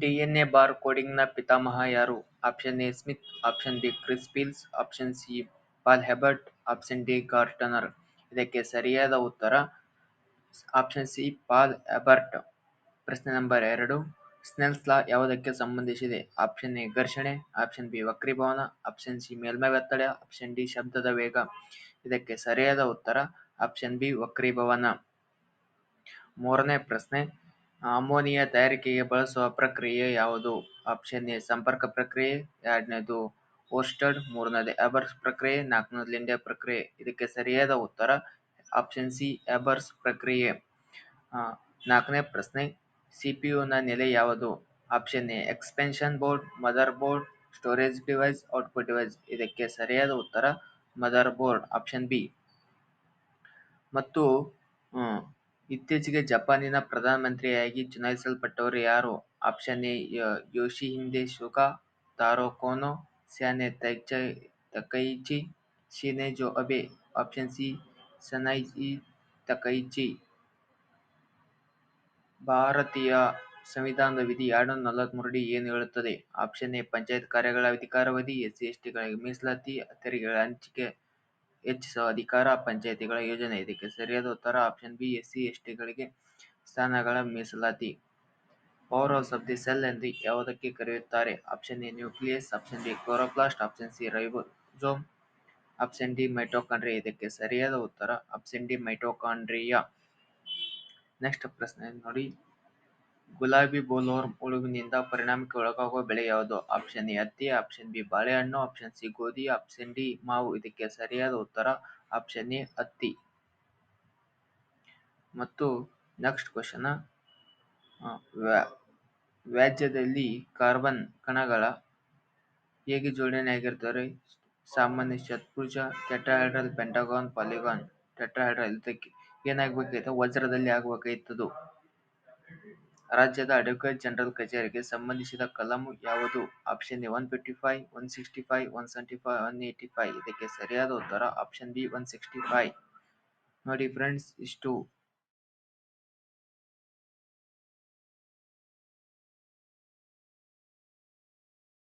DNA bar ಕೋಡಿಂಗ್ನ ಪಿತಾಮಹ ಯಾರು? Option A Smith, option B Chris Peels, option C Paul Hebert, option D Gartner. ಇದಕ್ಕೆ ಸರಿಯಾದ ಉತ್ತರ ಆಪ್ಷನ್ ಸಿ ಪಾಲ್ ಹೆಬರ್ಟ್. ಪ್ರಶ್ನೆ ನಂಬರ್ 2, ಸ್ನೆಲ್ಸ್ ಲಾ ಯಾವುದಕ್ಕೆ ಸಂಬಂಧಿಸಿದೆ? ಆಪ್ಷನ್ ಎ ಘರ್ಷಣೆ, ಆಪ್ಷನ್ ಬಿ ವಕ್ರೀಭವನ, ಆಪ್ಷನ್ ಸಿ ಮೇಲ್ಮೈ ಒತ್ತಡ, ಆಪ್ಷನ್ ಡಿ ಶಬ್ದದ ವೇಗ. ಇದಕ್ಕೆ ಸರಿಯಾದ ಉತ್ತರ ಆಪ್ಷನ್ ಬಿ ವಕ್ರೀಭವನ. ಮೂರನೇ ಪ್ರಶ್ನೆ, ಅಮೋನಿಯಾ ತಯಾರಿಕೆಗೆ ಬಳಸುವ ಪ್ರಕ್ರಿಯೆ ಯಾವುದು? ಆಪ್ಷನ್ ಎ ಸಂಪರ್ಕ ಪ್ರಕ್ರಿಯೆ, ಎರಡನೇದು ಓರ್ಸ್ಟೆಡ್, ಮೂರನೇದು ಎಬರ್ಸ್ ಪ್ರಕ್ರಿಯೆ, ನಾಲ್ಕನೇದು ಲಿಂಡೆ ಪ್ರಕ್ರಿಯೆ. ಇದಕ್ಕೆ ಸರಿಯಾದ ಉತ್ತರ ಆಪ್ಷನ್ ಸಿ ಎಬರ್ಸ್ ಪ್ರಕ್ರಿಯೆ. ನಾಲ್ಕನೇ ಪ್ರಶ್ನೆ, ಸಿಪಿಯುನ ನೆಲೆ ಯಾವುದು? Option A expansion board, mother board, storage device, output device. ಇದಕ್ಕೆ ಸರಿಯಾದ ಉತ್ತರ ಮದರ್ ಬೋರ್ಡ್, ಆಪ್ಷನ್ ಬಿ. ಮತ್ತು ಇತ್ತೀಚೆಗೆ ಜಪಾನಿನ ಪ್ರಧಾನಮಂತ್ರಿಯಾಗಿ ಚುನಾಯಿಸಲ್ಪಟ್ಟವರು ಯಾರು? Option A Yoshihide Suga, Taro Kono, Sanae Takaichi, Shinzo Abe. Option C Sanae Takaichi. ಭಾರತೀಯ ಸಂವಿಧಾನದ ವಿಧಿ 243 ಏನು ಹೇಳುತ್ತದೆ? ಆಪ್ಷನ್ ಎ ಪಂಚಾಯತ್ ಕಾರ್ಯಗಳ ಅಧಿಕಾರಾವಧಿ, ಎಸ್ಸಿ ಎಸ್ಟಿಗಳಿಗೆ ಮೀಸಲಾತಿ, ತೆರಿಗೆಗಳ ಹಂಚಿಕೆ ಹೆಚ್ಚಿಸುವ ಅಧಿಕಾರ, ಪಂಚಾಯಿತಿಗಳ ಯೋಜನೆ. ಇದಕ್ಕೆ ಸರಿಯಾದ ಉತ್ತರ ಆಪ್ಷನ್ ಬಿ ಎಸ್ಸಿ ಎಸ್ಟಿಗಳಿಗೆ ಸ್ಥಾನಗಳ ಮೀಸಲಾತಿ. Power house of the cell ಎಂದು ಯಾವುದಕ್ಕೆ ಕರೆಯುತ್ತಾರೆ? Option A nucleus, option B chloroplast, option C ribosome, option D mitochondria. ಇದಕ್ಕೆ ಸರಿಯಾದ ಉತ್ತರ ಆಪ್ಷನ್ ಡಿ ಮೈಟೊಕಾಂಡ್ರಿಯಾ. ನೆಕ್ಸ್ಟ್ ಪ್ರಶ್ನೆ ನೋಡಿ, ಗುಲಾಬಿ ಬೋಲ್ವರ್ಮ್ ಹುಳುವಿನಿಂದ ಪರಿಣಾಮಕ್ಕೆ ಒಳಗಾಗುವ ಬೆಳೆ ಯಾವುದು? ಆಪ್ಷನ್ ಎ ಹತ್ತಿ, ಆಪ್ಷನ್ ಬಿ ಬಾಳೆಹಣ್ಣು, ಆಪ್ಷನ್ ಸಿ ಗೋಧಿ, ಆಪ್ಷನ್ ಡಿ ಮಾವು. ಇದಕ್ಕೆ ಸರಿಯಾದ ಉತ್ತರ ಆಪ್ಷನ್ ಎ ಹತ್ತಿ. ಮತ್ತು ನೆಕ್ಸ್ಟ್ ಕ್ವಶನ್, ವ್ಯಾಜ್ಯದಲ್ಲಿ ಕಾರ್ಬನ್ ಕಣಗಳ ಹೇಗೆ ಜೋಡಣೆಯಾಗಿರುತ್ತವೆ? ಸಾಮಾನ್ಯ ಷಟ್ಭುಜ, ಟೆಟ್ರಾಹೆಡ್ರಲ್, ಪೆಂಟಗಾನ್, ಪಾಲಿಗಾನ್. ಟೆಟ್ರಾಹೆಡ್ರಲ್. ಇದಕ್ಕೆ ಏನಾಗಬೇಕಾಗಿತ್ತು? ವಜ್ರದಲ್ಲಿ ಆಗಬೇಕಾಗಿತ್ತು. ರಾಜ್ಯದ ಅಡ್ವೊಕೇಟ್ ಜನರಲ್ ಕಚೇರಿಗೆ ಸಂಬಂಧಿಸಿದ ಕಲಂ ಯಾವುದು? Option A 155, 165, 175, 185. ಇದಕ್ಕೆ ಸರಿಯಾದ ಉತ್ತರ ಆಪ್ಷನ್ ಬಿ 165. ನೋಡಿ ಫ್ರೆಂಡ್ಸ್, ಇಷ್ಟು